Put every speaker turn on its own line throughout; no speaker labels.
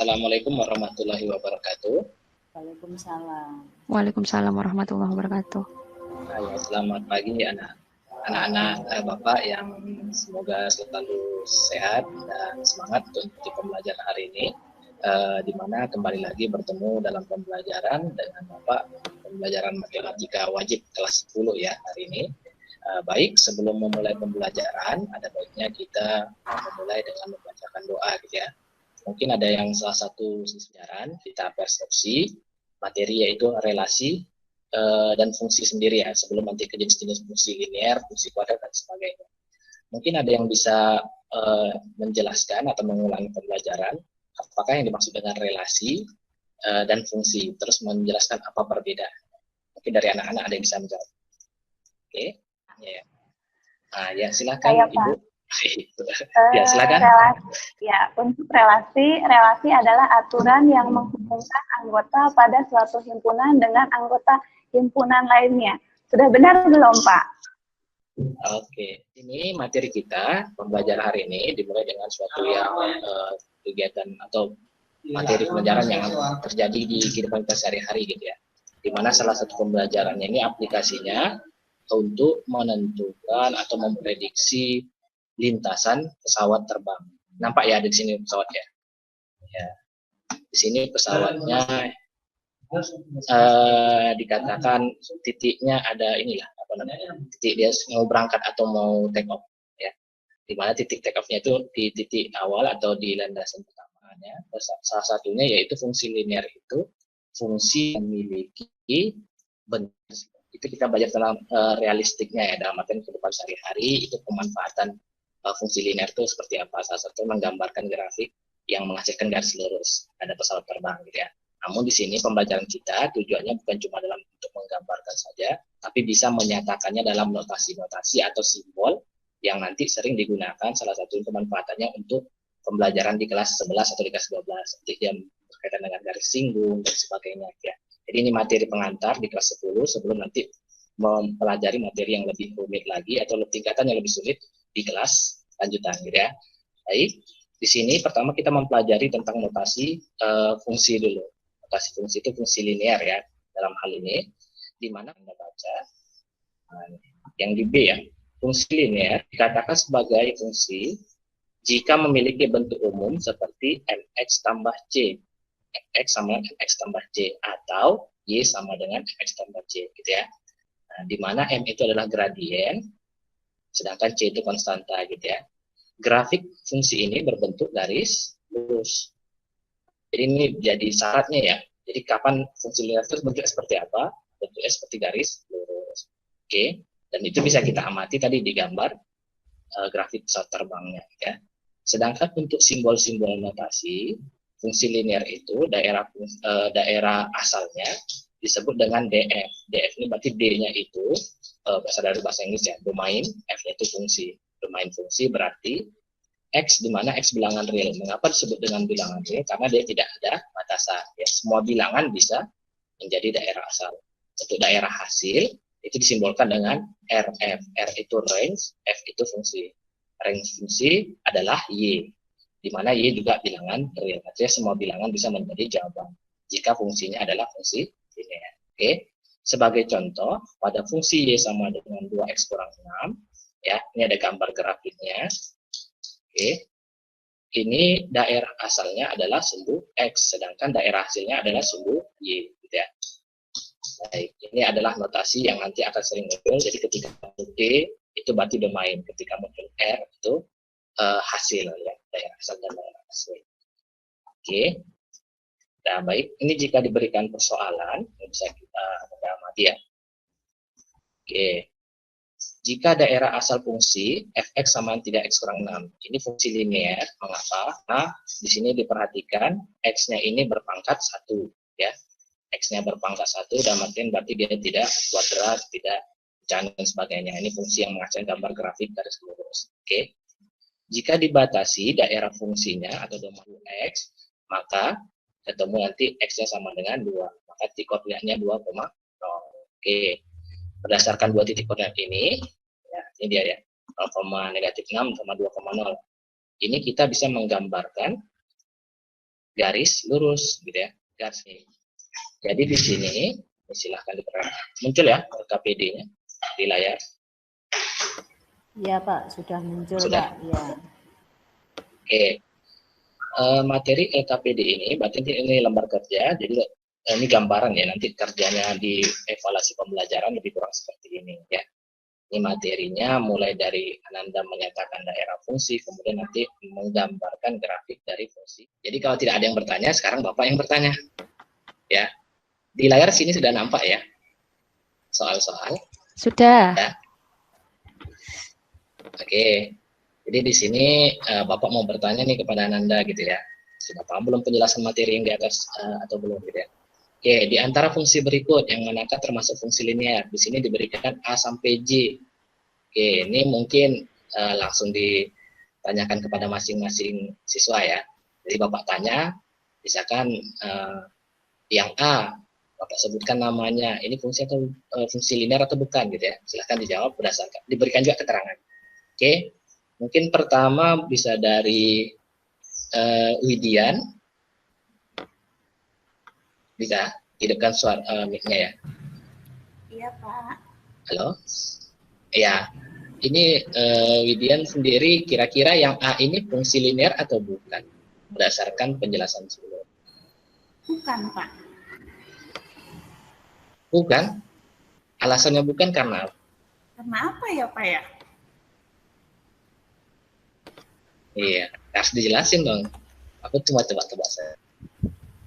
Assalamualaikum warahmatullahi wabarakatuh.
Waalaikumsalam.
Waalaikumsalam warahmatullahi wabarakatuh.
Ya, selamat pagi anak-anak Bapak yang semoga selalu sehat dan semangat untuk pembelajaran hari ini. Di mana kembali lagi bertemu dalam pembelajaran dengan Bapak pembelajaran matematika wajib kelas 10 ya hari ini. Baik, sebelum memulai pembelajaran ada baiknya kita memulai dengan membacakan doa gitu ya. Mungkin ada yang salah satu pelajaran kita persepsi materi yaitu relasi dan fungsi sendiri ya, sebelum nanti ke jenis-jenis fungsi linear, fungsi kuadrat dan sebagainya. Mungkin ada yang bisa menjelaskan atau mengulangi pembelajaran apakah yang dimaksud dengan relasi dan fungsi, terus menjelaskan apa perbedaan. Mungkin dari anak-anak ada yang bisa menjawab. Oke, ya. Nah, ya silakan Ibu. Ya, silakan.
Untuk relasi adalah aturan yang menghubungkan anggota pada suatu himpunan dengan anggota himpunan lainnya. Sudah benar belum, Pak?
Oke, ini materi kita pembelajaran hari ini dimulai dengan suatu yang kegiatan atau materi pembelajaran yang terjadi di kehidupan kita sehari-hari gitu ya. Di mana salah satu pembelajarannya ini aplikasinya untuk menentukan atau memprediksi lintasan pesawat terbang. Nampak ya di sini pesawatnya. Ya. Di sini pesawatnya dikatakan titiknya ada inilah apa namanya? Titik dia mau berangkat atau mau take off ya. Di mana titik take off-nya itu di titik awal atau di landasan pertamanya. Salah satunya yaitu fungsi linear itu fungsi memiliki bentuk. Itu kita belajar dalam realistiknya ya, dalam artian kehidupan sehari-hari itu pemanfaatan fungsi linear itu seperti apa. Salah satu menggambarkan grafik yang menghasilkan garis lurus ada pesawat terbang gitu ya. Namun di sini pembelajaran kita tujuannya bukan cuma dalam untuk menggambarkan saja, tapi bisa menyatakannya dalam notasi-notasi atau simbol yang nanti sering digunakan salah satu pemanfaatannya untuk pembelajaran di kelas 11 atau di kelas 12 seperti yang berkaitan dengan garis singgung dan sebagainya ya. Jadi ini materi pengantar di kelas 10 sebelum nanti mempelajari materi yang lebih rumit lagi atau tingkatan yang lebih sulit di kelas lanjutan gitu ya. Baik, di sini pertama kita mempelajari tentang notasi fungsi dulu. Notasi fungsi itu fungsi linear ya dalam hal ini, di mana Anda baca yang di B ya. Fungsi linear dikatakan sebagai fungsi jika memiliki bentuk umum seperti mx tambah c, mx sama mx tambah c, atau y sama dengan mx tambah c gitu ya. Nah, di mana m itu adalah gradien, sedangkan c itu konstanta gitu ya. Grafik fungsi ini berbentuk garis lurus. Jadi ini jadi syaratnya ya. Jadi kapan fungsi linear itu bentuknya seperti apa? Bentuknya seperti garis lurus. Oke. Dan itu bisa kita amati tadi di gambar grafik pesawat terbangnya ya. Sedangkan untuk simbol-simbol notasi fungsi linear itu daerah asalnya disebut dengan DF. DF ini berarti D-nya itu berasal dari bahasa Inggris ya, domain, F-nya itu fungsi. Domain fungsi berarti X di mana X bilangan real. Mengapa disebut dengan bilangan real? Karena dia tidak ada batasan. Ya, semua bilangan bisa menjadi daerah asal. Untuk daerah hasil itu disimbolkan dengan RF. R itu range, F itu fungsi. Range fungsi adalah Y, di mana Y juga bilangan real. Artinya semua bilangan bisa menjadi jawaban jika fungsinya adalah fungsi linear. Oke. Sebagai contoh, pada fungsi Y sama dengan 2X kurang 6, ya, ini ada gambar grafiknya. Oke. Ini daerah asalnya adalah sumbu X, sedangkan daerah hasilnya adalah sumbu Y. Gitu ya. Baik, ini adalah notasi yang nanti akan sering muncul. Jadi ketika muncul D, itu berarti domain. Ketika muncul R, itu hasil, ya, daerah asal dan daerah hasil. Oke. Nah, baik. Ini jika diberikan persoalan, bisa kita amati ya. Oke. Jika daerah asal fungsi fx sama tidak x kurang 6, ini fungsi linear. Mengapa? Nah, di sini diperhatikan x-nya ini berpangkat 1, ya. X-nya berpangkat 1 dan artian berarti dia tidak kuadrat, tidak dan sebagainya. Ini fungsi yang menghasilkan gambar grafik garis lurus. Oke. Jika dibatasi daerah fungsinya atau domain x, maka ketemu nanti x-nya sama dengan 2. Maka titik koordinatnya 2,0. Oke. Berdasarkan dua titik koordinat ini, ya, ini dia ya, 0,-6 sama 2,0. Ini kita bisa menggambarkan garis lurus gitu ya, garis ini. Jadi di sini silahkan diperhatikan, muncul ya LKPD-nya di layar.
Iya Pak, sudah muncul
Sudah?
Pak. Ya.
Oke. Materi LKPD ini berarti ini lembar kerja, jadi ini gambaran ya, nanti kerjanya di evaluasi pembelajaran lebih kurang seperti ini ya. Ini materinya mulai dari Ananda menyatakan daerah fungsi, kemudian nanti menggambarkan grafik dari fungsi. Jadi kalau tidak ada yang bertanya, sekarang Bapak yang bertanya. Ya. Di layar sini sudah nampak ya soal-soal.
Sudah.
Ya. Oke. Jadi di sini Bapak mau bertanya nih kepada Ananda gitu ya. Sudah paham belum penjelasan materi yang di atas atau belum gitu ya. Oke, di antara fungsi berikut yang manakah termasuk fungsi linear? Di sini diberikan A sampai J. Oke, ini mungkin langsung ditanyakan kepada masing-masing siswa ya. Jadi Bapak tanya, misalkan yang A, Bapak sebutkan namanya, ini fungsi atau fungsi linear atau bukan gitu ya. Silahkan dijawab berdasarkan, diberikan juga keterangan. Oke, mungkin pertama bisa dari Widian. Bisa hidupkan suara mic-nya ya.
Iya, Pak.
Halo. Ya, ini Widian sendiri kira-kira yang A ini fungsi linear atau bukan? Berdasarkan penjelasan sebelumnya.
Bukan, Pak.
Bukan. Alasannya bukan karena apa?
Karena apa ya, Pak ya?
Iya, harus dijelasin dong. Aku cuma tebak-tebak saya.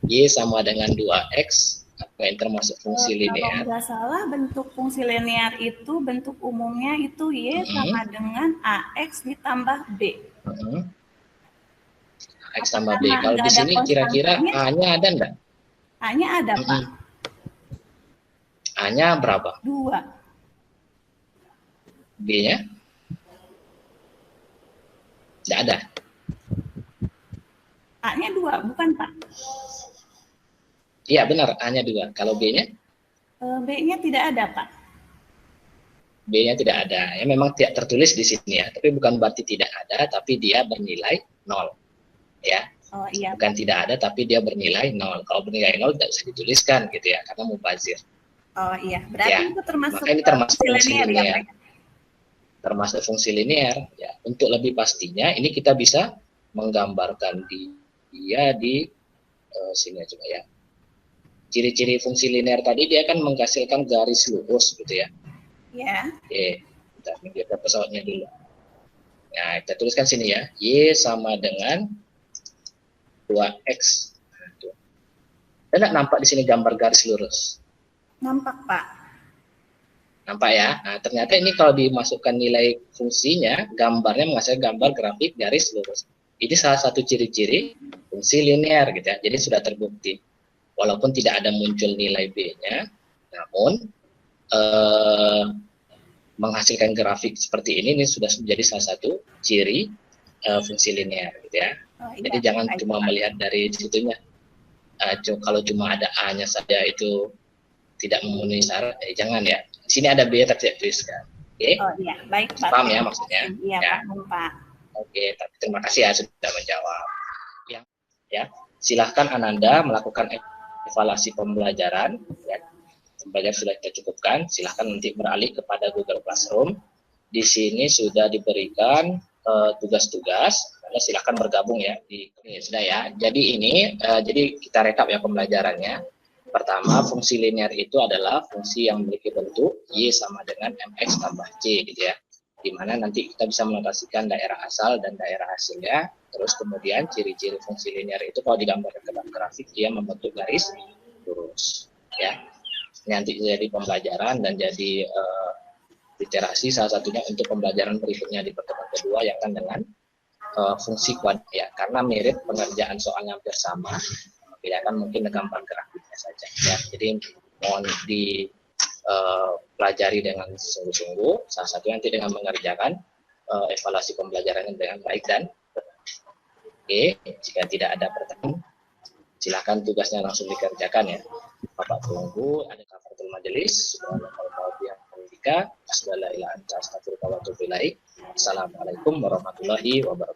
Y sama dengan 2X, apa yang termasuk fungsi linear?
Kalau nggak salah, bentuk fungsi linear itu, bentuk umumnya itu Y sama dengan AX ditambah B.
X tambah B. Kalau di sini kira-kira A-nya ada enggak?
A-nya ada, Pak.
A-nya berapa?
2.
B-nya? Tidak ada.
A-nya 2, bukan, Pak?
Iya benar, A-nya 2. Kalau B-nya?
B-nya tidak ada, Pak.
B-nya tidak ada. Ya memang tidak tertulis di sini ya, tapi bukan berarti tidak ada, tapi dia bernilai 0. Ya.
Oh iya.
Bukan tidak ada, tapi dia bernilai 0. Kalau bernilai 0 tidak bisa dituliskan gitu ya, karena mubazir.
Oh iya, berarti
Ya.
itu termasuk
Maka ini termasuk fungsi
linear ya, Pak?
Termasuk fungsi linear. Ya. Untuk lebih pastinya, ini kita bisa menggambarkan dia di sini aja ya. Ciri-ciri fungsi linear tadi dia kan menghasilkan garis lurus gitu ya.
Ya.
Oke, kita minggir ke pesawatnya dulu. Nah, kita tuliskan sini ya. Y sama dengan 2X. Tidak nampak di sini gambar garis lurus?
Nampak, Pak.
Nampak ya? Nah, ternyata ini kalau dimasukkan nilai fungsinya, gambarnya menghasilkan gambar grafik garis lurus. Ini salah satu ciri-ciri fungsi linear gitu ya. Jadi sudah terbukti. Walaupun tidak ada muncul nilai B-nya, namun menghasilkan grafik seperti ini sudah menjadi salah satu ciri fungsi linear, gitu ya. Oh, iya. Jadi jangan cuma melihat dari situnya. Kalau cuma ada A-nya saja itu tidak memenuhi syarat, jangan ya. Di sini ada B tapi tidak tuliskan. Oke?
Oh iya, baik Pak.
Paham ya maksudnya?
Iya
ya.
Pak.
Oke, tapi terima kasih ya sudah menjawab. Ya, silahkan Ananda melakukan evaluasi pembelajaran ya. Pembelajaran sudah kita cukupkan, silahkan nanti beralih kepada Google Classroom. Di sini sudah diberikan tugas-tugas, silahkan bergabung ya di ini sudah ya. Jadi ini jadi kita rekap ya pembelajarannya. Pertama, fungsi linear itu adalah fungsi yang memiliki bentuk Y sama dengan MX tambah C gitu ya. Di mana nanti kita bisa menotasikan daerah asal dan daerah hasilnya. Terus kemudian ciri-ciri fungsi linear itu kalau digambarkan ke dalam grafik dia membentuk garis lurus ya. Ini nanti jadi pembelajaran dan jadi literasi salah satunya untuk pembelajaran berikutnya di pertemuan kedua yang akan dengan fungsi kuadrat ya, karena mirip pengerjaan soalnya hampir sama, bedakan mungkin gambar grafiknya saja ya. Jadi mohon dipelajari dengan sungguh-sungguh, salah satunya nanti dengan mengerjakan evaluasi pembelajarannya dengan baik dan oke. Jika tidak ada pertanyaan, silakan tugasnya langsung dikerjakan ya. Bapak tunggu ada kafaratul majelis. Assalamualaikum warahmatullahi wabarakatuh.